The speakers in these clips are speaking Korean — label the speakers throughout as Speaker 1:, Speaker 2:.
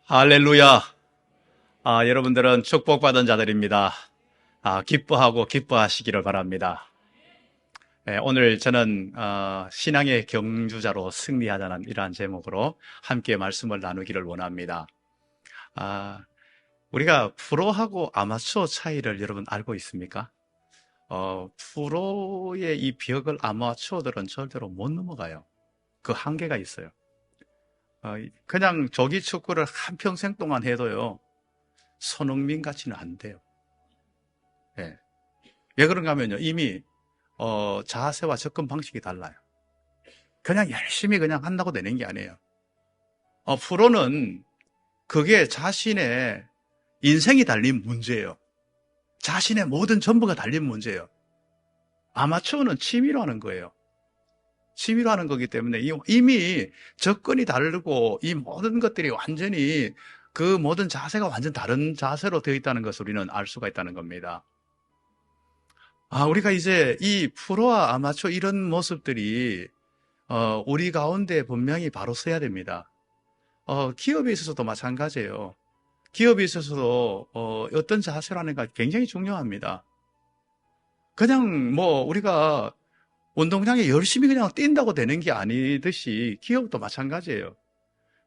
Speaker 1: 할렐루야. 여러분들은 축복받은 자들입니다. 기뻐하고 기뻐하시기를 바랍니다. 오늘 저는 신앙의 경주자로 승리하자는 이러한 제목으로 함께 말씀을 나누기를 원합니다. 우리가 프로하고 아마추어 차이를 여러분 알고 있습니까? 프로의 이 벽을 아마추어들은 절대로 못 넘어가요. 그 한계가 있어요. 그냥 조기 축구를 한평생 동안 해도요, 손흥민 같이는 안 돼요. 예. 왜 그런가 하면요, 이미, 자세와 접근 방식이 달라요. 그냥 열심히 그냥 한다고 되는 게 아니에요. 프로는 그게 자신의 인생이 달린 문제예요. 자신의 모든 전부가 달린 문제예요. 아마추어는 취미로 하는 거예요. 취미로 하는 거기 때문에 이미 접근이 다르고 이 모든 것들이 완전히 그 모든 자세가 완전 다른 자세로 되어 있다는 것을 우리는 알 수가 있다는 겁니다. 우리가 이제 이 프로와 아마추어 이런 모습들이 우리 가운데 분명히 바로 서야 됩니다. 기업에 있어서도 마찬가지예요. 기업에 있어서도 어떤 자세로 하는가 굉장히 중요합니다. 그냥 우리가 운동장에 열심히 그냥 뛴다고 되는 게 아니듯이 기업도 마찬가지예요.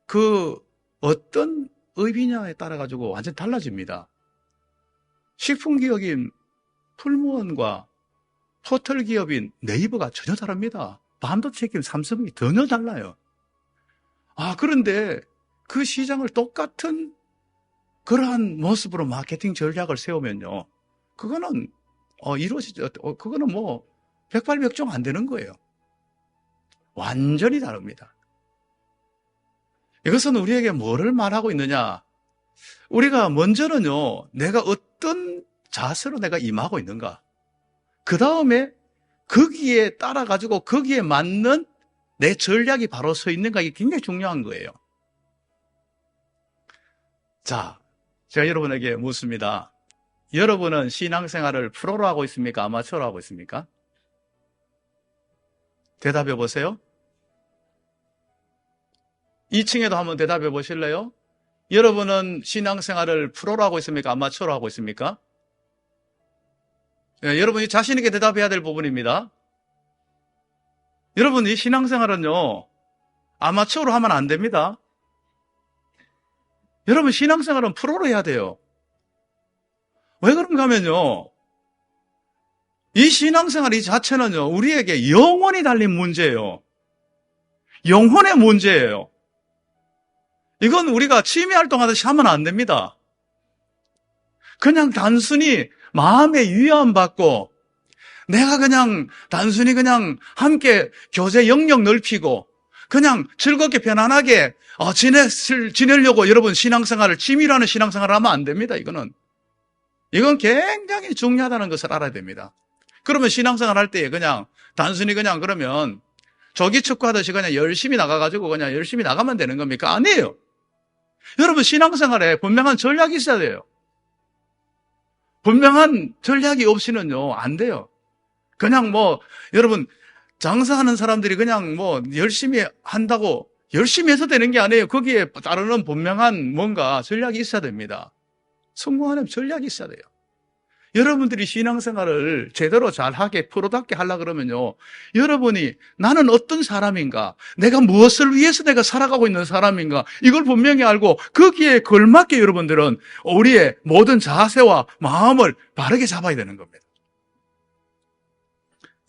Speaker 1: 그 어떤 의미냐에 따라 가지고 완전 달라집니다. 식품 기업인 풀무원과 포털 기업인 네이버가 전혀 다릅니다. 반도체 기업 삼성이 전혀 달라요. 그런데 그 시장을 똑같은 그러한 모습으로 마케팅 전략을 세우면요, 그거는 이루어지죠. 그거는 백발백중 안 되는 거예요. 완전히 다릅니다. 이것은 우리에게 뭐를 말하고 있느냐? 우리가 먼저는요, 내가 어떤 자세로 내가 임하고 있는가? 그 다음에 거기에 따라가지고 거기에 맞는 내 전략이 바로 서 있는가? 이게 굉장히 중요한 거예요. 자, 제가 여러분에게 묻습니다. 여러분은 신앙생활을 프로로 하고 있습니까? 아마추어로 하고 있습니까? 대답해 보세요. 2층에도 한번 대답해 보실래요? 여러분은 신앙생활을 프로로 하고 있습니까? 아마추어로 하고 있습니까? 여러분이 자신 있게 대답해야 될 부분입니다. 여러분, 이 신앙생활은요, 아마추어로 하면 안 됩니다. 여러분, 신앙생활은 프로로 해야 돼요. 왜 그런가 하면요, 이 신앙생활 이 자체는요, 우리에게 영혼이 달린 문제예요. 영혼의 문제예요. 이건 우리가 취미 활동하듯이 하면 안 됩니다. 그냥 단순히 마음의 위안 받고, 내가 그냥 단순히 그냥 함께 교제 영역 넓히고, 그냥 즐겁게 편안하게 지내려고 여러분 신앙생활을 취미로 하는 신앙생활을 하면 안 됩니다. 이건 굉장히 중요하다는 것을 알아야 됩니다. 그러면 신앙생활 할 때 그냥 단순히 그냥 그러면 조기 축구 하듯이 그냥 열심히 나가가지고 그냥 열심히 나가면 되는 겁니까? 아니에요. 여러분 신앙생활에 분명한 전략이 있어야 돼요. 분명한 전략이 없이는요 안 돼요. 그냥 여러분 장사하는 사람들이 그냥 열심히 한다고 열심히 해서 되는 게 아니에요. 거기에 따르는 분명한 뭔가 전략이 있어야 됩니다. 성공하는 전략이 있어야 돼요. 여러분들이 신앙생활을 제대로 잘하게 프로답게 하려고 그러면요, 여러분이 나는 어떤 사람인가, 내가 무엇을 위해서 내가 살아가고 있는 사람인가, 이걸 분명히 알고 거기에 걸맞게 여러분들은 우리의 모든 자세와 마음을 바르게 잡아야 되는 겁니다.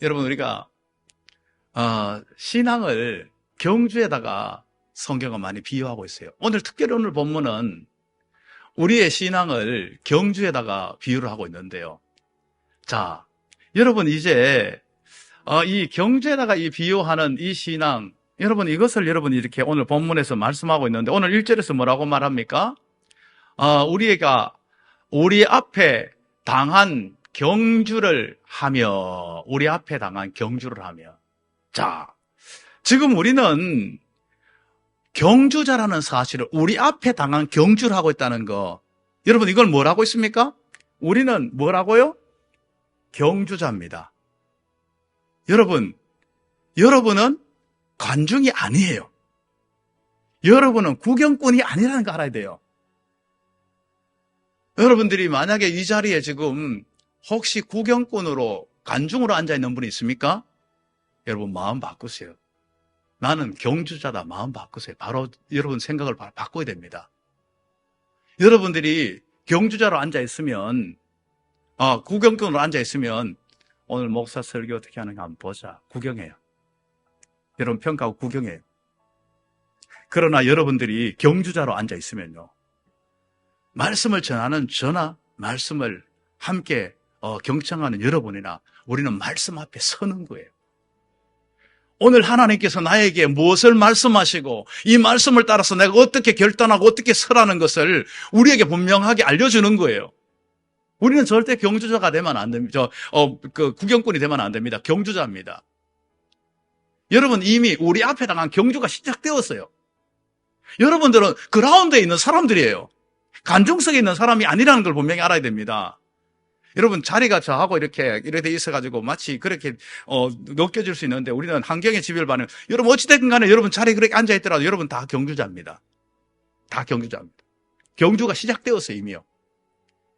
Speaker 1: 여러분, 우리가 신앙을 경주에다가 성경은 많이 비유하고 있어요. 특별히 오늘 본문은 우리의 신앙을 경주에다가 비유를 하고 있는데요. 자, 여러분 이제 이 경주에다가 이 비유하는 이 신앙, 여러분 이것을 여러분이 이렇게 오늘 본문에서 말씀하고 있는데 오늘 1절에서 뭐라고 말합니까? 우리가 우리 앞에 당한 경주를 하며, 우리 앞에 당한 경주를 하며. 자, 지금 우리는 경주자라는 사실을 우리 앞에 당한 경주를 하고 있다는 거, 여러분 이걸 뭐라고 있습니까? 우리는 뭐라고요? 경주자입니다. 여러분은 관중이 아니에요. 여러분은 구경꾼이 아니라는 거 알아야 돼요. 여러분들이 만약에 이 자리에 지금 혹시 구경꾼으로 관중으로 앉아있는 분이 있습니까? 여러분 마음 바꾸세요. 나는 경주자다. 마음 바꾸세요. 바로 여러분 생각을 바꿔야 됩니다. 여러분들이 경주자로 앉아있으면 구경꾼으로 앉아있으면 오늘 목사 설교 어떻게 하는가 한번 보자. 구경해요. 여러분 평가하고 구경해요. 그러나 여러분들이 경주자로 앉아있으면요. 말씀을 전하는 저나 말씀을 함께 경청하는 여러분이나 우리는 말씀 앞에 서는 거예요. 오늘 하나님께서 나에게 무엇을 말씀하시고 이 말씀을 따라서 내가 어떻게 결단하고 어떻게 서라는 것을 우리에게 분명하게 알려주는 거예요. 우리는 절대 경주자가 되면 안 됩니다. 구경꾼이 되면 안 됩니다. 경주자입니다. 여러분 이미 우리 앞에 나간 경주가 시작되었어요. 여러분들은 그라운드에 있는 사람들이에요. 관중석에 있는 사람이 아니라는 걸 분명히 알아야 됩니다. 여러분 자리가 저하고 이렇게 돼 있어가지고 마치 그렇게 느껴질 수 있는데 우리는 환경의 지배를 받는 여러분 어찌됐든 간에 여러분 자리에 그렇게 앉아있더라도 여러분 다 경주자입니다. 다 경주자입니다. 경주가 시작되었어요 이미요.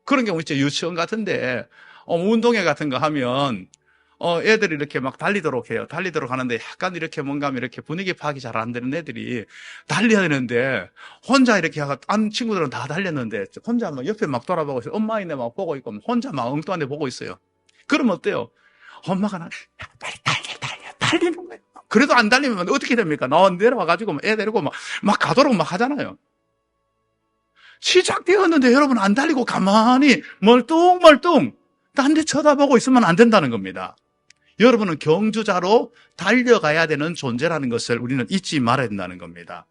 Speaker 1: 그런 경우 있죠. 유치원 같은데 운동회 같은 거 하면 애들이 이렇게 막 달리도록 해요. 달리도록 하는데 약간 이렇게 뭔가 이렇게 분위기 파악이 잘 안 되는 애들이 달려야 되는데 혼자 이렇게 하고 딴 친구들은 다 달렸는데 혼자 막 옆에 막 돌아보고 있어요. 엄마 있네 막 보고 있고 혼자 막 엉뚱한 데 보고 있어요. 그러면 어때요? 엄마가 빨리 달리는 거예요. 그래도 안 달리면 어떻게 됩니까? 내려와가지고 애 데리고 막 가도록 막 하잖아요. 시작되었는데 여러분 안 달리고 가만히 멀뚱멀뚱 딴 데 쳐다보고 있으면 안 된다는 겁니다. 여러분은 경주자로 달려가야 되는 존재라는 것을 우리는 잊지 말아야 된다는 겁니다.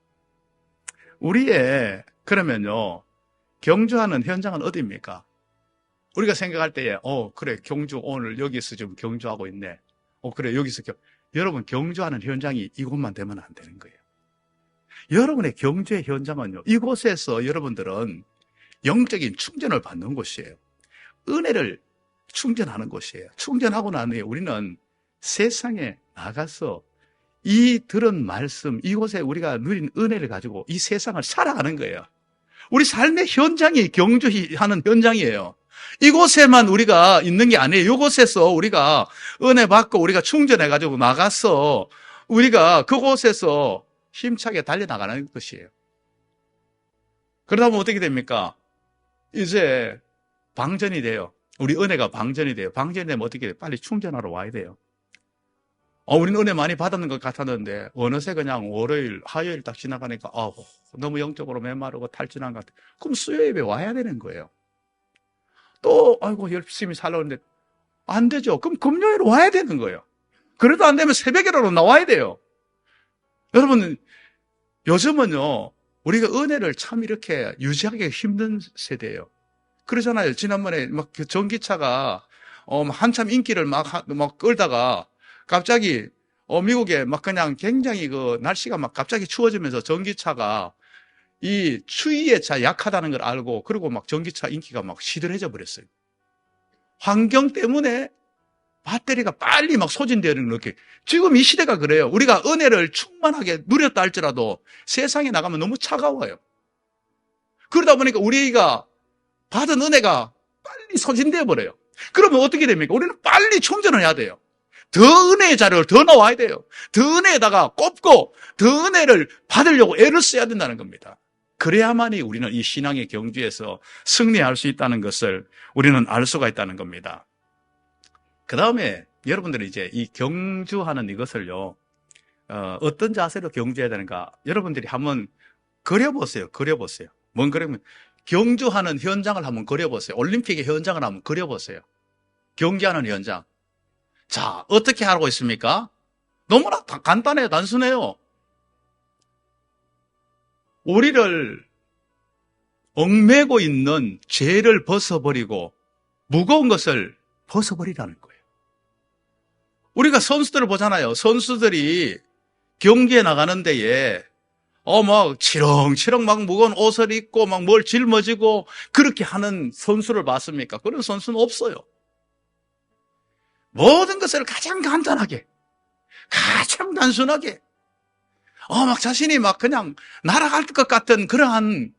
Speaker 1: 그러면요, 경주하는 현장은 어디입니까? 우리가 생각할 때에, 그래, 경주 오늘 여기서 지금 경주하고 있네. 그래, 여기서 여러분 경주하는 현장이 이곳만 되면 안 되는 거예요. 여러분의 경주의 현장은요, 이곳에서 여러분들은 영적인 충전을 받는 곳이에요. 은혜를 충전하는 곳이에요. 충전하고 난 후에 우리는 세상에 나가서 이 들은 말씀, 이곳에 우리가 누린 은혜를 가지고 이 세상을 살아가는 거예요. 우리 삶의 현장이 경주하는 현장이에요. 이곳에만 우리가 있는 게 아니에요. 이곳에서 우리가 은혜 받고 우리가 충전해가지고 나가서 우리가 그곳에서 힘차게 달려나가는 것이에요. 그러다 보면 어떻게 됩니까? 이제 방전이 돼요. 우리 은혜가 방전이 돼요. 방전이 되면 어떻게 돼요? 빨리 충전하러 와야 돼요. 우리는 은혜 많이 받았는 것 같았는데 어느새 그냥 월요일, 화요일 딱 지나가니까 너무 영적으로 메마르고 탈진한 것 같아요. 그럼 수요일에 와야 되는 거예요. 또 열심히 살려는데 안 되죠. 그럼 금요일 와야 되는 거예요. 그래도 안 되면 새벽이라도 나와야 돼요. 여러분 요즘은요 우리가 은혜를 참 이렇게 유지하기 힘든 세대예요. 그러잖아요. 지난번에 막 전기차가 한참 인기를 막 끌다가 갑자기 미국에 막 그냥 굉장히 날씨가 막 갑자기 추워지면서 전기차가 이 추위에 약하다는 걸 알고 그리고 막 전기차 인기가 막 시들해져 버렸어요. 환경 때문에 배터리가 빨리 막 소진되는 이렇게 지금 이 시대가 그래요. 우리가 은혜를 충만하게 누렸다 할지라도 세상에 나가면 너무 차가워요. 그러다 보니까 우리가 받은 은혜가 빨리 소진되어 버려요. 그러면 어떻게 됩니까? 우리는 빨리 충전을 해야 돼요. 더 은혜의 자료를 더 넣어야 돼요. 더 은혜에다가 꼽고 더 은혜를 받으려고 애를 써야 된다는 겁니다. 그래야만이 우리는 이 신앙의 경주에서 승리할 수 있다는 것을 우리는 알 수가 있다는 겁니다. 그 다음에 여러분들이 이제 이 경주하는 이것을요, 어떤 자세로 경주해야 되는가? 여러분들이 한번 그려보세요. 뭔 그러면 경주하는 현장을 한번 그려보세요. 올림픽의 현장을 한번 그려보세요. 경기하는 현장. 자, 어떻게 하고 있습니까? 너무나 간단해요. 단순해요. 우리를 얽매고 있는 죄를 벗어버리고 무거운 것을 벗어버리라는 거예요. 우리가 선수들을 보잖아요. 선수들이 경기에 나가는 데에 막 치렁치렁 막 무거운 옷을 입고 막 뭘 짊어지고 그렇게 하는 선수를 봤습니까? 그런 선수는 없어요. 모든 것을 가장 간단하게, 가장 단순하게 막 자신이 막 그냥 날아갈 것 같은 그러한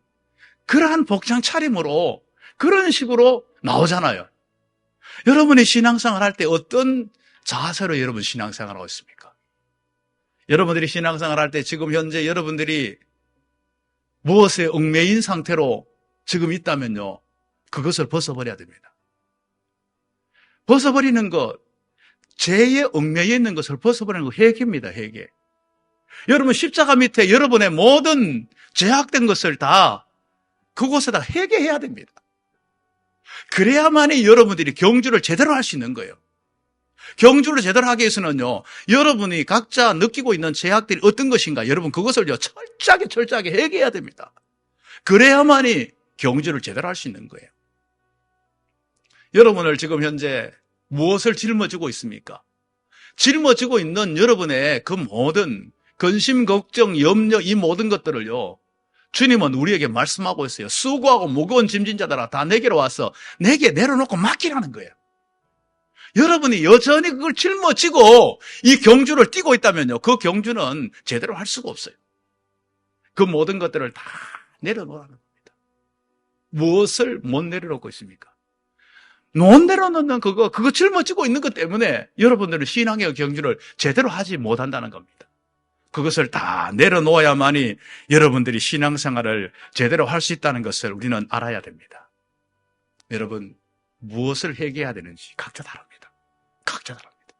Speaker 1: 복장 차림으로 그런 식으로 나오잖아요. 여러분이 신앙생활 할 때 어떤 자세로 여러분 신앙생활 하고 있습니까? 여러분들이 신앙생활 할 때 지금 현재 여러분들이 무엇에 얽매인 상태로 지금 있다면요, 그것을 벗어버려야 됩니다. 벗어버리는 것, 죄에 얽매여 있는 것을 벗어버리는 것, 회개입니다, 회개. 여러분 십자가 밑에 여러분의 모든 죄악된 것을 다 그곳에다 회개해야 됩니다. 그래야만이 여러분들이 경주를 제대로 할 수 있는 거예요. 경주를 제대로 하기 위해서는요, 여러분이 각자 느끼고 있는 죄악들이 어떤 것인가, 여러분 그것을요 철저하게 회개해야 됩니다. 그래야만이 경주를 제대로 할 수 있는 거예요. 여러분을 지금 현재 무엇을 짊어지고 있습니까? 짊어지고 있는 여러분의 그 모든 근심, 걱정, 염려, 이 모든 것들을요, 주님은 우리에게 말씀하고 있어요. 수고하고 무거운 짐진 자들아 다 내게로 와서 내게 내려놓고 맡기라는 거예요. 여러분이 여전히 그걸 짊어지고 이 경주를 뛰고 있다면요, 그 경주는 제대로 할 수가 없어요. 그 모든 것들을 다 내려놓으라는 겁니다. 무엇을 못 내려놓고 있습니까? 못 내려놓는 그거 짊어지고 있는 것 때문에 여러분들은 신앙의 경주를 제대로 하지 못한다는 겁니다. 그것을 다 내려놓아야만이 여러분들이 신앙생활을 제대로 할 수 있다는 것을 우리는 알아야 됩니다. 여러분, 무엇을 회개해야 되는지 각자 다릅니다. 각자 다릅니다.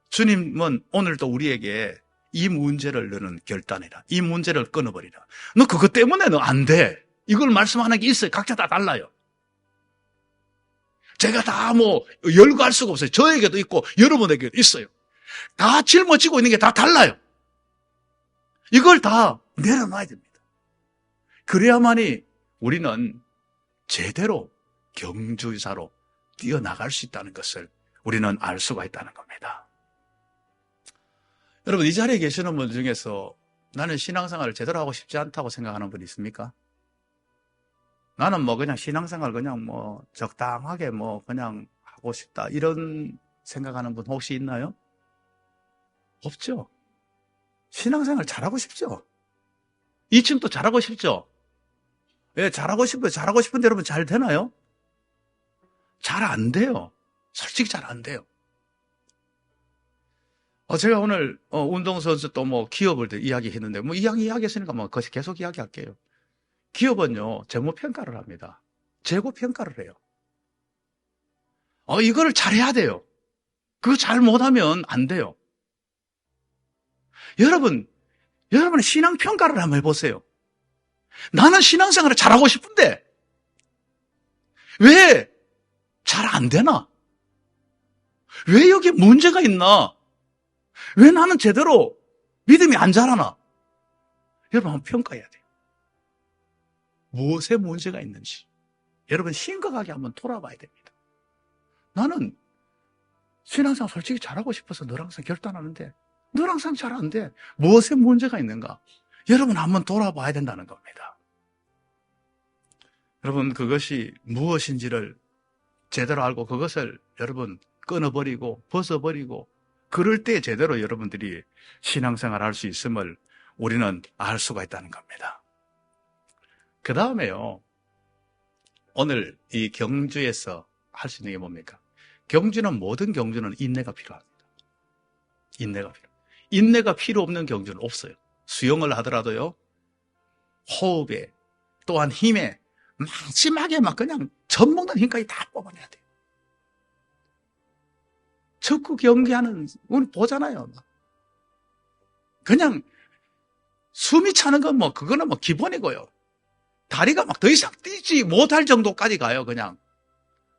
Speaker 1: 주님은 오늘도 우리에게 이 문제를 너는 결단해라. 이 문제를 끊어버리라. 너 그것 때문에는 안 돼. 이걸 말씀하는 게 있어요. 각자 다 달라요. 제가 다 열거할 수가 없어요. 저에게도 있고 여러분에게도 있어요. 다 짊어지고 있는 게 다 달라요. 이걸 다 내려놔야 됩니다. 그래야만이 우리는 제대로 경주사로 뛰어나갈 수 있다는 것을 우리는 알 수가 있다는 겁니다. 여러분, 이 자리에 계시는 분 중에서 나는 신앙생활을 제대로 하고 싶지 않다고 생각하는 분 있습니까? 나는 그냥 신앙생활 그냥 적당하게 그냥 하고 싶다, 이런 생각하는 분 혹시 있나요? 없죠. 신앙생활 잘하고 싶죠. 이쯤도 잘하고 싶죠. 예, 잘하고 싶어요. 잘하고 싶은데 여러분 잘 되나요? 잘 안 돼요. 솔직히 잘 안 돼요. 제가 오늘 운동선수 또 기업을 이야기했는데 이야기했으니까 계속 이야기할게요. 기업은요 재무평가를 합니다. 재고평가를 해요. 이거를 잘해야 돼요. 그거 잘 못하면 안 돼요. 여러분의 신앙평가를 한번 해보세요. 나는 신앙생활을 잘하고 싶은데 왜 잘 안 되나? 왜 여기 문제가 있나? 왜 나는 제대로 믿음이 안 자라나? 여러분 한번 평가해야 돼요. 무엇에 문제가 있는지 여러분 심각하게 한번 돌아봐야 됩니다. 나는 신앙생활 솔직히 잘하고 싶어서 늘 항상 결단하는데 늘 항상 잘 안 돼. 무엇에 문제가 있는가? 여러분 한번 돌아봐야 된다는 겁니다. 여러분 그것이 무엇인지를 제대로 알고 그것을 여러분 끊어버리고 벗어버리고 그럴 때 제대로 여러분들이 신앙생활을 할 수 있음을 우리는 알 수가 있다는 겁니다. 그 다음에요, 오늘 이 경주에서 할 수 있는 게 뭡니까? 모든 경주는 인내가 필요합니다. 인내가 필요 없는 경주는 없어요. 수영을 하더라도요, 호흡에 또한 힘에 마지막에 그냥 젖먹는 힘까지 다 뽑아내야 돼요. 축구 경기하는 우리 보잖아요. 그냥 숨이 차는 건 그거는 기본이고요. 다리가 더 이상 뛰지 못할 정도까지 가요, 그냥.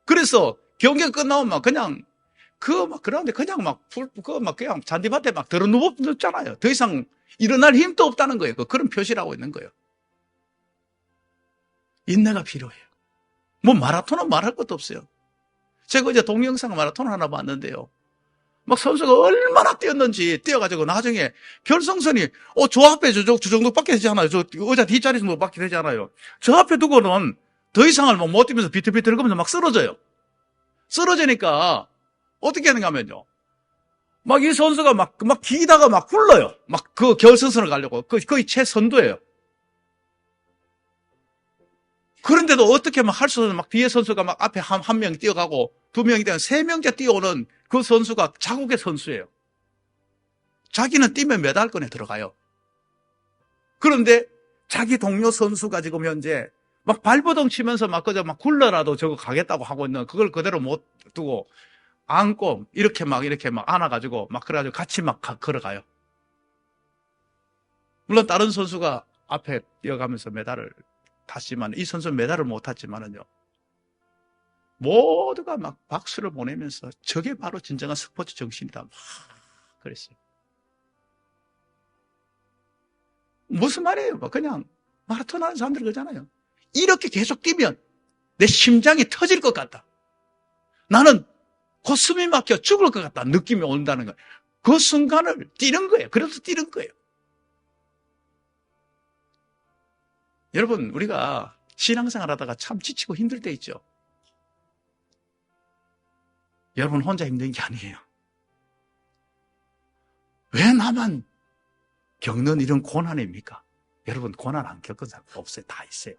Speaker 1: 그래서 경기가 끝나면 그냥 그런데 그냥 그냥 잔디밭에 들어 누웠잖아요. 더 이상 일어날 힘도 없다는 거예요. 그런 표시를 하고 있는 거예요. 인내가 필요해요. 마라톤은 말할 것도 없어요. 제가 이제 동영상 마라톤 하나 봤는데요. 선수가 얼마나 뛰었는지 뛰어가지고 나중에 결승선이 저 앞에 저 정도밖에 되지 않아요. 저 의자 뒷자리 정도밖에 되지 않아요. 저 앞에 두고는 더 이상을 못 뛰면서 비틀비틀거리면서 쓰러져요. 쓰러지니까 어떻게 하는가 하면요, 막 이 선수가 막 기다가 막 굴러요. 막 그 결승선을 가려고. 거의 최선두예요. 그런데도 어떻게 막 할 수 없는 막 뒤에 선수가 막 앞에 한 명 뛰어가고 2명이 되면 3명째 뛰어오는 그 선수가 자국의 선수예요. 자기는 뛰면 메달권에 들어가요. 그런데 자기 동료 선수가 지금 현재 막 발버둥 치면서 막 그저 막 굴러라도 저거 가겠다고 하고 있는 그걸 그대로 못 두고 안고 이렇게 막 안아가지고 막 그래가지고 같이 막 걸어가요. 물론 다른 선수가 앞에 뛰어가면서 메달을 탔지만 이 선수는 메달을 못 탔지만은요. 모두가 막 박수를 보내면서 저게 바로 진정한 스포츠 정신이다. 막 그랬어요. 무슨 말이에요? 그냥 마라톤 하는 사람들 그러잖아요. 이렇게 계속 뛰면 내 심장이 터질 것 같다. 나는 곧 숨이 막혀 죽을 것 같다. 느낌이 온다는 거예요. 그 순간을 뛰는 거예요. 그래서 뛰는 거예요. 여러분, 우리가 신앙생활 하다가 참 지치고 힘들 때 있죠. 여러분 혼자 힘든 게 아니에요. 왜 나만 겪는 이런 고난입니까? 여러분 고난 안 겪은 사람 없어요. 다 있어요.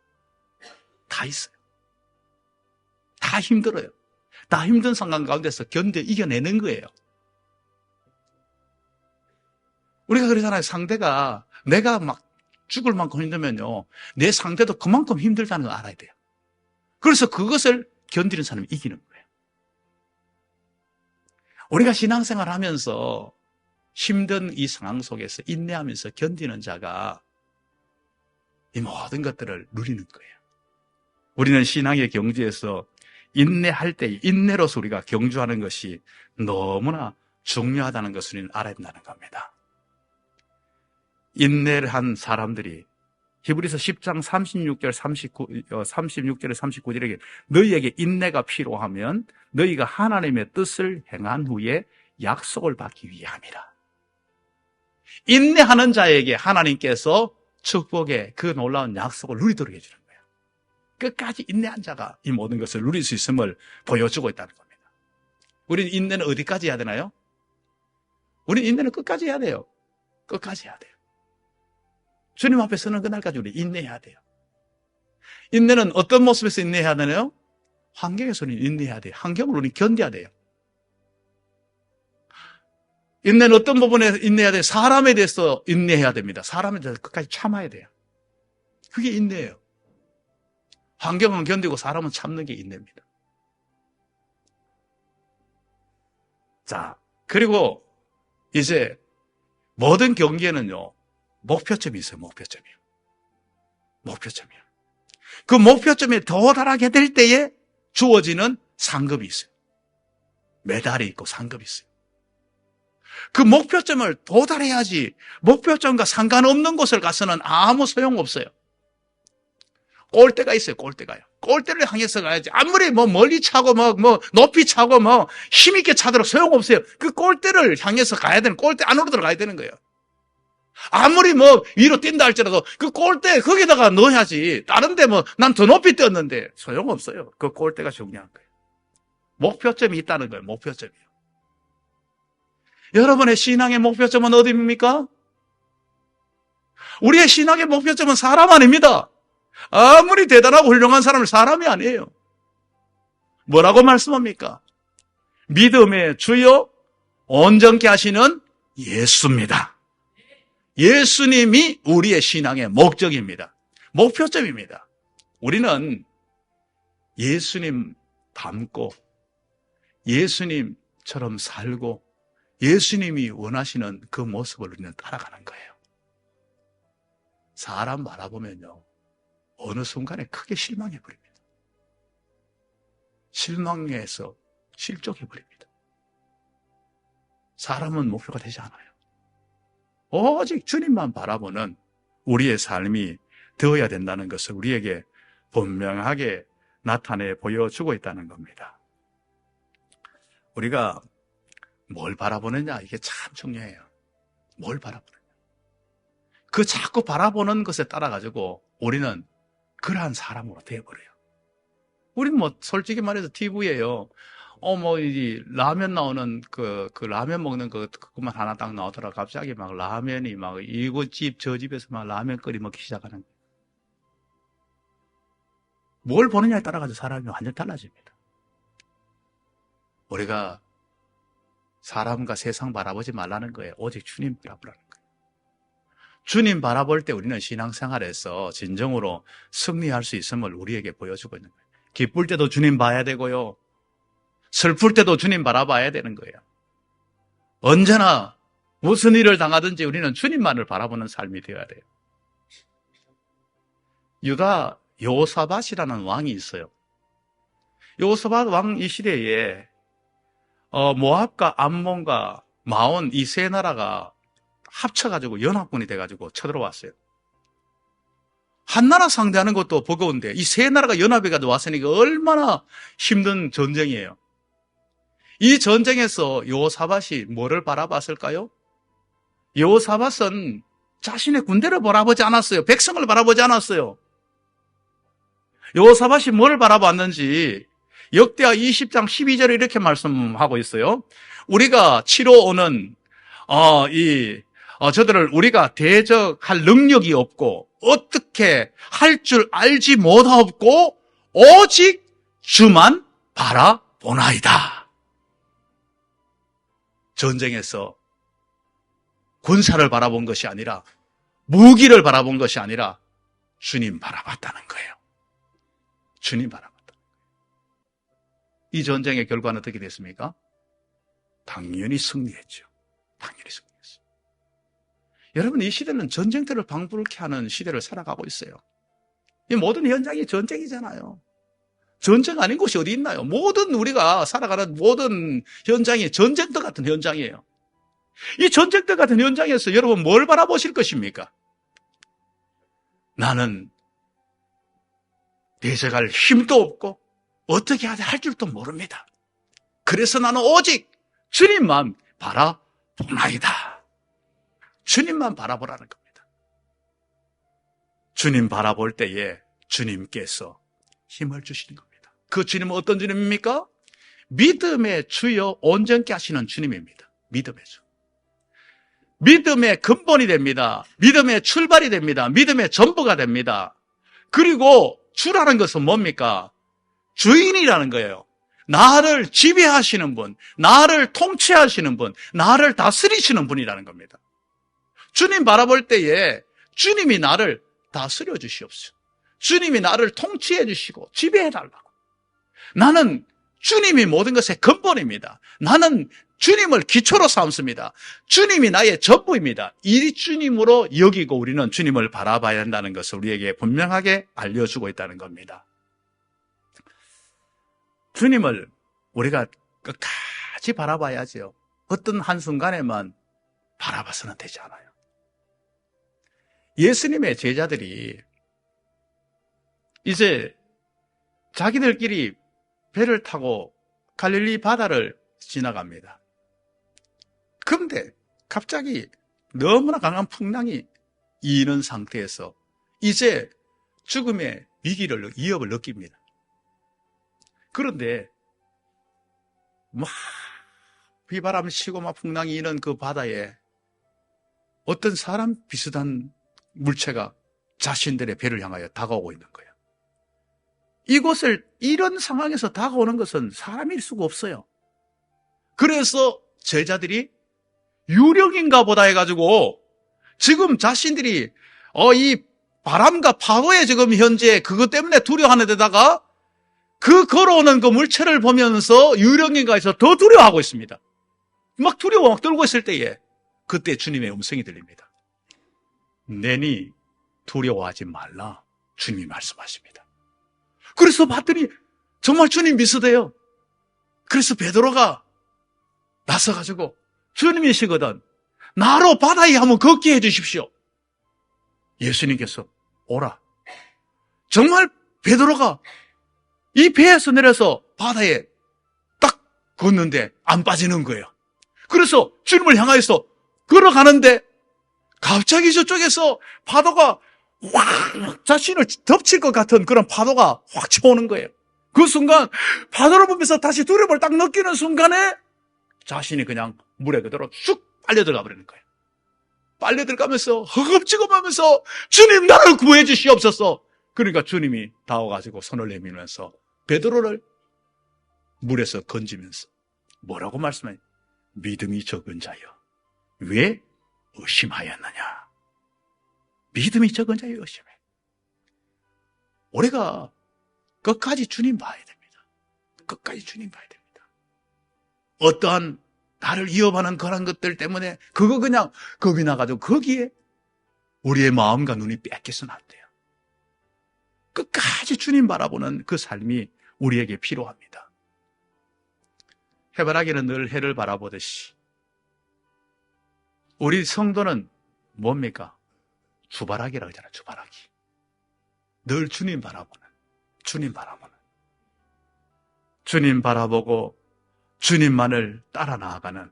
Speaker 1: 다 있어요. 다 힘들어요. 다 힘든 상황 가운데서 견뎌 이겨내는 거예요. 우리가 그러잖아요. 상대가 내가 막 죽을 만큼 힘들면요. 내 상대도 그만큼 힘들다는 걸 알아야 돼요. 그래서 그것을 견디는 사람이 이기는 거예요. 우리가 신앙생활 하면서 힘든 이 상황 속에서 인내하면서 견디는 자가 이 모든 것들을 누리는 거예요. 우리는 신앙의 경주에서 인내할 때 인내로서 우리가 경주하는 것이 너무나 중요하다는 것을 우리는 알아야 된다는 겁니다. 인내를 한 사람들이 히브리서 10장 36절에 39절에 너희에게 인내가 필요하면 너희가 하나님의 뜻을 행한 후에 약속을 받기 위함이라. 인내하는 자에게 하나님께서 축복의 그 놀라운 약속을 누리도록 해주는 거예요. 끝까지 인내한 자가 이 모든 것을 누릴 수 있음을 보여주고 있다는 겁니다. 우리는 인내는 어디까지 해야 되나요? 우리는 인내는 끝까지 해야 돼요. 끝까지 해야 돼요. 주님 앞에 서는 그날까지 우리 인내해야 돼요. 인내는 어떤 모습에서 인내해야 되나요? 환경에서는 인내해야 돼요. 환경을 우리는 견뎌야 돼요. 인내는 어떤 부분에서 인내해야 돼요? 사람에 대해서 인내해야 됩니다. 사람에 대해서 끝까지 참아야 돼요. 그게 인내예요. 환경은 견디고 사람은 참는 게 인내입니다. 자, 그리고 이제 모든 경기에는요, 목표점이 있어요. 목표점이요. 목표점이요. 그 목표점에 도달하게 될 때에 주어지는 상급이 있어요. 메달이 있고 상급이 있어요. 그 목표점을 도달해야지 목표점과 상관없는 곳을 가서는 아무 소용없어요. 골대가 있어요. 골대가요. 골대를 향해서 가야지. 아무리 멀리 차고 높이 차고 힘있게 차도록 소용없어요. 그 골대를 향해서 가야 되는, 골대 안으로 들어가야 되는 거예요. 아무리 위로 뛴다 할지라도 그 골대 거기다가 넣어야지. 다른데 난 더 높이 뛰었는데 소용없어요. 그 골대가 중요한 거예요. 목표점이 있다는 거예요. 목표점이요. 여러분의 신앙의 목표점은 어디입니까? 우리의 신앙의 목표점은 사람 아닙니다. 아무리 대단하고 훌륭한 사람은 사람이 아니에요. 뭐라고 말씀합니까? 믿음의 주요 온전케 하시는 예수입니다. 예수님이 우리의 신앙의 목적입니다. 목표점입니다. 우리는 예수님 닮고 예수님처럼 살고 예수님이 원하시는 그 모습을 우리는 따라가는 거예요. 사람 바라보면요, 어느 순간에 크게 실망해버립니다. 실망해서 실족해버립니다. 사람은 목표가 되지 않아요. 오직 주님만 바라보는 우리의 삶이 되어야 된다는 것을 우리에게 분명하게 나타내 보여주고 있다는 겁니다. 우리가 뭘 바라보느냐, 이게 참 중요해요. 뭘 바라보느냐. 그 자꾸 바라보는 것에 따라가지고 우리는 그러한 사람으로 되어버려요. 우리는 솔직히 말해서 TV에요. 이 라면 나오는 그 라면 먹는 그것만 하나 딱 나오더라. 갑자기 막 라면이 막 이곳 집, 저 집에서 막 라면 끓이 먹기 시작하는 거예요. 뭘 보느냐에 따라가지고 사람이 완전 달라집니다. 우리가 사람과 세상 바라보지 말라는 거예요. 오직 주님 바라보라는 거예요. 주님 바라볼 때 우리는 신앙생활에서 진정으로 승리할 수 있음을 우리에게 보여주고 있는 거예요. 기쁠 때도 주님 봐야 되고요. 슬플 때도 주님 바라봐야 되는 거예요. 언제나 무슨 일을 당하든지 우리는 주님만을 바라보는 삶이 되어야 돼요. 유다 여호사밧이라는 왕이 있어요. 여호사밧 왕 이 시대에 모압과 암몬과 마온 이 세 나라가 합쳐가지고 연합군이 돼가지고 쳐들어왔어요. 한 나라 상대하는 것도 버거운데 이 세 나라가 연합해가지고 왔으니까 얼마나 힘든 전쟁이에요. 이 전쟁에서 여호사밧이 뭐를 바라봤을까요? 여호사밧은 자신의 군대를 바라보지 않았어요. 백성을 바라보지 않았어요. 여호사밧이 뭘 바라봤는지 역대하 20장 12절에 이렇게 말씀하고 있어요. 우리가 치러 오는 저들을 우리가 대적할 능력이 없고 어떻게 할 줄 알지 못하고 오직 주만 바라보나이다. 전쟁에서 군사를 바라본 것이 아니라 무기를 바라본 것이 아니라 주님 바라봤다는 거예요. 주님 바라봤다. 이 전쟁의 결과는 어떻게 됐습니까? 당연히 승리했죠. 당연히 승리했어요. 여러분, 이 시대는 전쟁터를 방불케 하는 시대를 살아가고 있어요. 이 모든 현장이 전쟁이잖아요. 전쟁 아닌 곳이 어디 있나요? 모든 우리가 살아가는 모든 현장이 전쟁터 같은 현장이에요. 이 전쟁터 같은 현장에서 여러분 뭘 바라보실 것입니까? 나는 대적할 힘도 없고 어떻게 할 줄도 모릅니다. 그래서 나는 오직 주님만 바라보나이다. 주님만 바라보라는 겁니다. 주님 바라볼 때에 주님께서 힘을 주시는 겁니다. 그 주님은 어떤 주님입니까? 믿음의 주여 온전케 하시는 주님입니다. 믿음의 주. 믿음의 근본이 됩니다. 믿음의 출발이 됩니다. 믿음의 전부가 됩니다. 그리고 주라는 것은 뭡니까? 주인이라는 거예요. 나를 지배하시는 분, 나를 통치하시는 분, 나를 다스리시는 분이라는 겁니다. 주님 바라볼 때에 주님이 나를 다스려 주시옵소서. 주님이 나를 통치해 주시고 지배해 달라고. 나는 주님이 모든 것의 근본입니다. 나는 주님을 기초로 삼습니다. 주님이 나의 전부입니다. 이 주님으로 여기고 우리는 주님을 바라봐야 한다는 것을 우리에게 분명하게 알려주고 있다는 겁니다. 주님을 우리가 끝까지 바라봐야죠. 어떤 한순간에만 바라봐서는 되지 않아요. 예수님의 제자들이 이제 자기들끼리 배를 타고 갈릴리 바다를 지나갑니다. 그런데 갑자기 너무나 강한 풍랑이 이는 상태에서 이제 죽음의 위협을 느낍니다. 그런데 막 비바람이 치고 막 풍랑이 이는 그 바다에 어떤 사람 비슷한 물체가 자신들의 배를 향하여 다가오고 있는 거예요. 이곳을 이런 상황에서 다가오는 것은 사람일 수가 없어요. 그래서 제자들이 유령인가 보다 해가지고 지금 자신들이 이 바람과 파도에 지금 현재 그것 때문에 두려워하는 데다가 그 걸어오는 그 물체를 보면서 유령인가 해서 더 두려워하고 있습니다. 막 두려워 막 떨고 있을 때에 그때 주님의 음성이 들립니다. 내니 두려워하지 말라. 주님이 말씀하십니다. 그래서 봤더니 정말 주님 비슷해요. 그래서 베드로가 나서가지고 주님이시거든 나로 바다에 한번 걷게 해주십시오. 예수님께서 오라. 정말 베드로가 이 배에서 내려서 바다에 딱 걷는데 안 빠지는 거예요. 그래서 주님을 향하여서 걸어가는데 갑자기 저쪽에서 파도가 확 자신을 덮칠 것 같은 그런 파도가 확 쳐오는 거예요. 그 순간 파도를 보면서 다시 두려움을 딱 느끼는 순간에 자신이 그냥 물에 그대로 쑥 빨려 들어가 버리는 거예요. 빨려 들어가면서 허겁지겁하면서 주님 나를 구해 주시옵소서. 그러니까 주님이 나와가지고 손을 내밀면서 베드로를 물에서 건지면서 뭐라고 말씀해요? 믿음이 적은 자여 왜 의심하였느냐? 믿음이 적은 자여 의심해. 우리가 끝까지 주님 봐야 됩니다. 끝까지 주님 봐야 됩니다. 어떠한 나를 위협하는 그런 것들 때문에 그거 그냥 겁이 나가지고 거기에 우리의 마음과 눈이 뺏겨서는 안 돼요. 끝까지 주님 바라보는 그 삶이 우리에게 필요합니다. 해바라기는 늘 해를 바라보듯이 우리 성도는 뭡니까? 주바라기라고 하잖아요. 주바라기. 늘 주님 바라보는, 주님 바라보는, 주님 바라보고 주님만을 따라 나아가는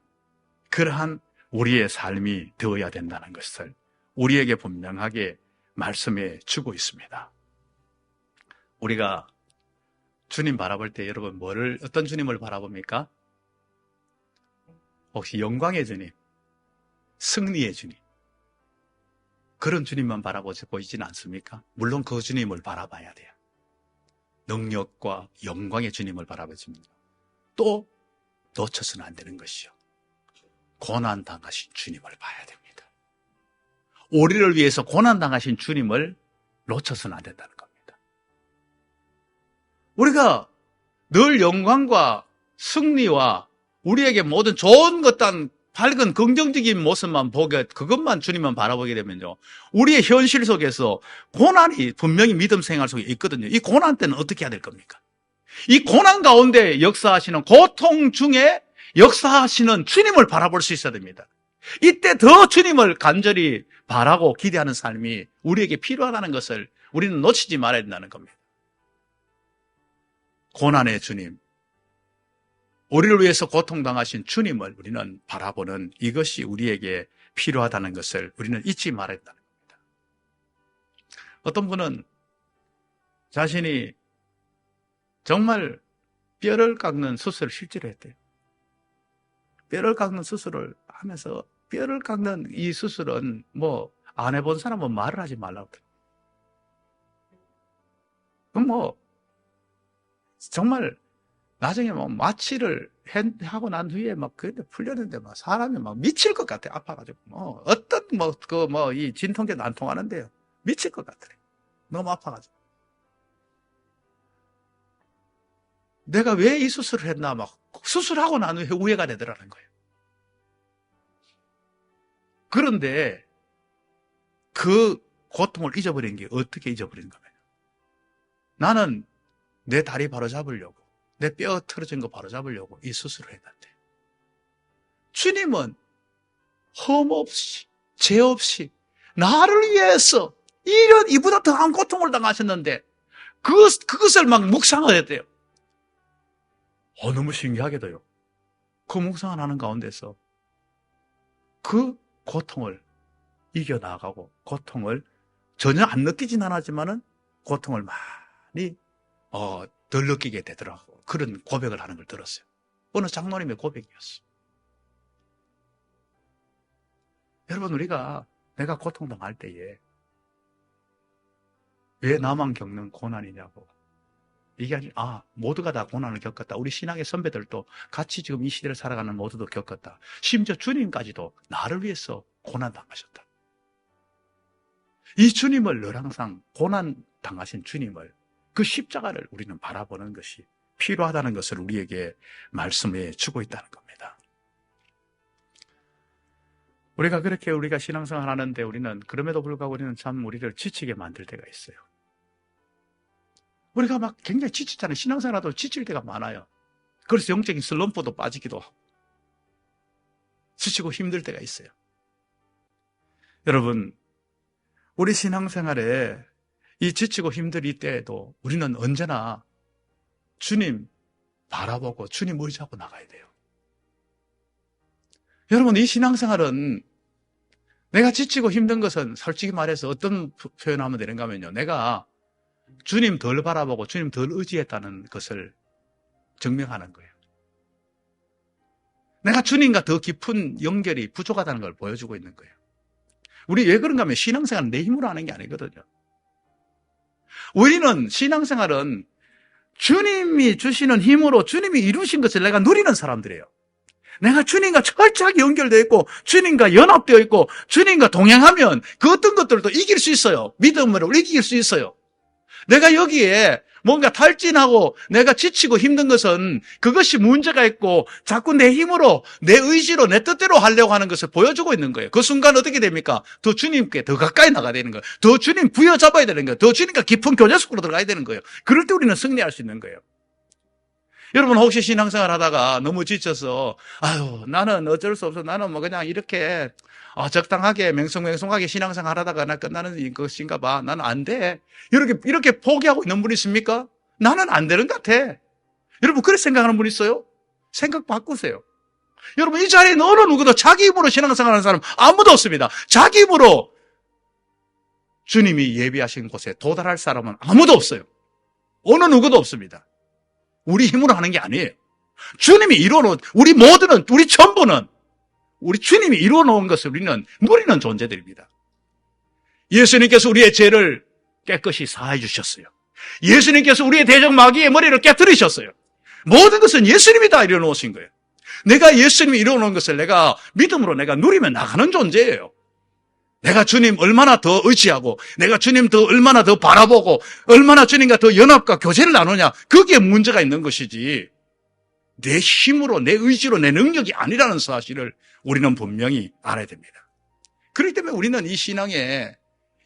Speaker 1: 그러한 우리의 삶이 되어야 된다는 것을 우리에게 분명하게 말씀해 주고 있습니다. 우리가 주님 바라볼 때 여러분 어떤 주님을 바라봅니까? 혹시 영광의 주님, 승리의 주님, 그런 주님만 바라보고 있지는 않습니까? 물론 그 주님을 바라봐야 돼요. 능력과 영광의 주님을 바라보십니다. 또 놓쳐서는 안 되는 것이요. 고난당하신 주님을 봐야 됩니다. 우리를 위해서 고난당하신 주님을 놓쳐서는 안 된다는 겁니다. 우리가 늘 영광과 승리와 우리에게 모든 좋은 것단 밝은 긍정적인 모습만 보게, 그것만 주님만 바라보게 되면요, 우리의 현실 속에서 고난이 분명히 믿음 생활 속에 있거든요. 이 고난 때는 어떻게 해야 될 겁니까? 이 고난 가운데 역사하시는, 고통 중에 역사하시는 주님을 바라볼 수 있어야 됩니다. 이때 더 주님을 간절히 바라고 기대하는 삶이 우리에게 필요하다는 것을 우리는 놓치지 말아야 된다는 겁니다. 고난의 주님, 우리를 위해서 고통당하신 주님을 우리는 바라보는 이것이 우리에게 필요하다는 것을 우리는 잊지 말아야 된다는 겁니다. 어떤 분은 자신이 정말 뼈를 깎는 수술을 실제로 했대요. 뼈를 깎는 수술을 하면서 뼈를 깎는 이 수술은 안 해본 사람은 말을 하지 말라고. 그럼 정말 나중에 마취를 하고 난 후에 그런데 풀렸는데 사람이 미칠 것 같아. 아파가지고. 어떤 이 진통제도 안 통하는데요. 미칠 것 같아. 너무 아파가지고. 내가 왜 이 수술을 했나 수술하고 난 후에 후회가 되더라는 거예요. 그런데 그 고통을 잊어버린 게 어떻게 잊어버린 거냐. 나는 내 다리 바로 잡으려고, 내 뼈 틀어진 거 바로 잡으려고 이 수술을 했는데, 주님은 흠 없이, 죄 없이 나를 위해서 이보다 더한 고통을 당하셨는데 그것을 묵상을 했대요. 너무 신기하게도요. 그 묵상을 하는 가운데서 그 고통을 이겨나가고 고통을 전혀 안 느끼진 않았지만은 고통을 많이 덜 느끼게 되더라고. 그런 고백을 하는 걸 들었어요. 어느 장로님의 고백이었어요. 여러분, 내가 고통당할 때에 왜 나만 겪는 고난이냐고. 이게 모두가 다 고난을 겪었다. 우리 신앙의 선배들도 같이 지금 이 시대를 살아가는 모두도 겪었다. 심지어 주님까지도 나를 위해서 고난당하셨다. 이 주님을 늘 항상 고난당하신 주님을, 그 십자가를 우리는 바라보는 것이 필요하다는 것을 우리에게 말씀해 주고 있다는 겁니다. 우리가 신앙생활 하는데 우리는 그럼에도 불구하고 우리는 참 우리를 지치게 만들 때가 있어요. 우리가 굉장히 지치잖아요. 신앙생활도 지칠 때가 많아요. 그래서 영적인 슬럼프도 빠지기도 하고 지치고 힘들 때가 있어요. 여러분, 우리 신앙생활에 이 지치고 힘들 이때에도 우리는 언제나 주님 바라보고 주님 의지하고 나가야 돼요. 여러분, 이 신앙생활은 내가 지치고 힘든 것은 솔직히 말해서 어떤 표현하면 되는가 하면요, 내가 주님 덜 바라보고 주님 덜 의지했다는 것을 증명하는 거예요. 내가 주님과 더 깊은 연결이 부족하다는 걸 보여주고 있는 거예요. 우리 왜 그런가 하면 신앙생활은 내 힘으로 하는 게 아니거든요. 우리는 신앙생활은 주님이 주시는 힘으로 주님이 이루신 것을 내가 누리는 사람들이에요. 내가 주님과 철저하게 연결되어 있고 주님과 연합되어 있고 주님과 동행하면 그 어떤 것들도 이길 수 있어요. 믿음으로 이길 수 있어요. 내가 여기에 뭔가 탈진하고 내가 지치고 힘든 것은 그것이 문제가 있고 자꾸 내 힘으로 내 의지로 내 뜻대로 하려고 하는 것을 보여주고 있는 거예요. 그 순간 어떻게 됩니까? 더 주님께 더 가까이 나가야 되는 거예요. 더 주님 부여잡아야 되는 거예요. 더 주님과 깊은 교제 속으로 들어가야 되는 거예요. 그럴 때 우리는 승리할 수 있는 거예요. 여러분 혹시 신앙생활 하다가 너무 지쳐서 아유 나는 어쩔 수 없어 나는 뭐 그냥 이렇게 적당하게 맹성맹성하게 신앙생활 하다가 나 끝나는 것인가 봐 나는 안 돼 이렇게 포기하고 있는 분 있습니까? 나는 안 되는 것 같아. 여러분 그렇게 생각하는 분 있어요? 생각 바꾸세요. 여러분 이 자리에 어느 누구도 자기 힘으로 신앙생활하는 사람 아무도 없습니다. 자기 힘으로 주님이 예비하신 곳에 도달할 사람은 아무도 없어요. 어느 누구도 없습니다. 우리 힘으로 하는 게 아니에요. 주님이 이루어놓은, 우리 모두는, 우리 전부는, 우리 주님이 이루어놓은 것을 우리는 누리는 존재들입니다. 예수님께서 우리의 죄를 깨끗이 사해 주셨어요. 예수님께서 우리의 대적 마귀의 머리를 깨뜨리셨어요. 모든 것은 예수님이 다 이루어놓으신 거예요. 내가 예수님이 이루어놓은 것을 내가 믿음으로 내가 누리며 나가는 존재예요. 내가 주님 얼마나 더 의지하고 내가 주님 더 얼마나 더 바라보고 얼마나 주님과 더 연합과 교제를 나누냐 그게 문제가 있는 것이지 내 힘으로 내 의지로 내 능력이 아니라는 사실을 우리는 분명히 알아야 됩니다. 그렇기 때문에 우리는 이 신앙의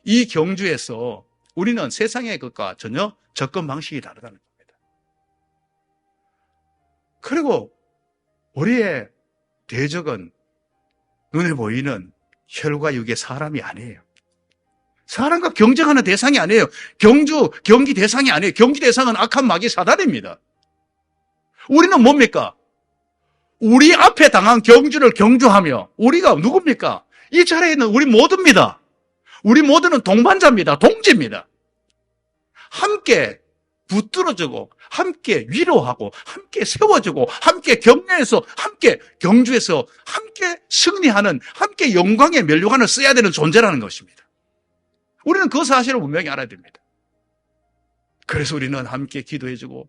Speaker 1: 이 경주에서 우리는 세상의 것과 전혀 접근 방식이 다르다는 겁니다. 그리고 우리의 대적은 눈에 보이는 혈과 육의 사람이 아니에요. 사람과 경쟁하는 대상이 아니에요. 경기 대상이 아니에요. 경기 대상은 악한 마귀 사단입니다. 우리는 뭡니까? 우리 앞에 당한 경주를 경주하며 우리가 누굽니까? 이 자리에 있는 우리 모두입니다. 우리 모두는 동반자입니다. 동지입니다. 함께 붙들어주고 함께 위로하고 함께 세워주고 함께 격려해서 함께 경주해서 함께 승리하는 함께 영광의 면류관을 써야 되는 존재라는 것입니다. 우리는 그 사실을 분명히 알아야 됩니다. 그래서 우리는 함께 기도해주고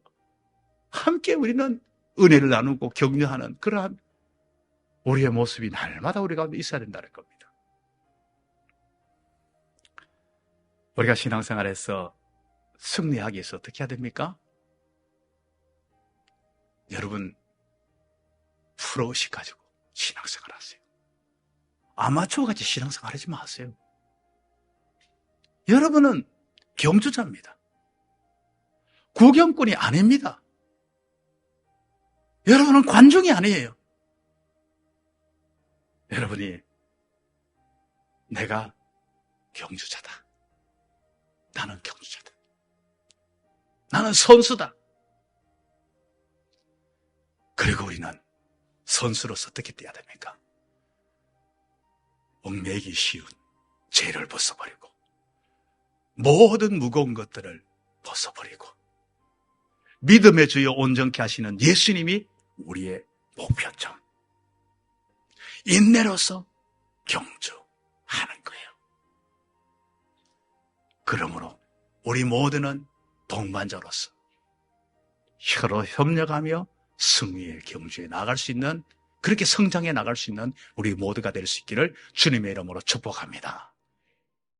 Speaker 1: 함께 우리는 은혜를 나누고 격려하는 그러한 우리의 모습이 날마다 우리 가운데 있어야 된다는 겁니다. 우리가 신앙생활에서 승리하기 위해서 어떻게 해야 됩니까? 여러분 프로의식 가지고 신앙생활 하세요. 아마추어같이 신앙생활 하지 마세요. 여러분은 경주자입니다. 구경꾼이 아닙니다. 여러분은 관중이 아니에요. 여러분이 내가 경주자다. 나는 경주자다. 나는 선수다. 그리고 우리는 선수로서 어떻게 뛰어야 됩니까? 얽매이기 쉬운 죄를 벗어버리고 모든 무거운 것들을 벗어버리고 믿음의 주여 온전케 하시는 예수님이 우리의 목표점. 인내로서 경주하는 거예요. 그러므로 우리 모두는 동반자로서 서로 협력하며 승리의 경주에 나갈 수 있는 그렇게 성장해 나갈 수 있는 우리 모두가 될 수 있기를 주님의 이름으로 축복합니다.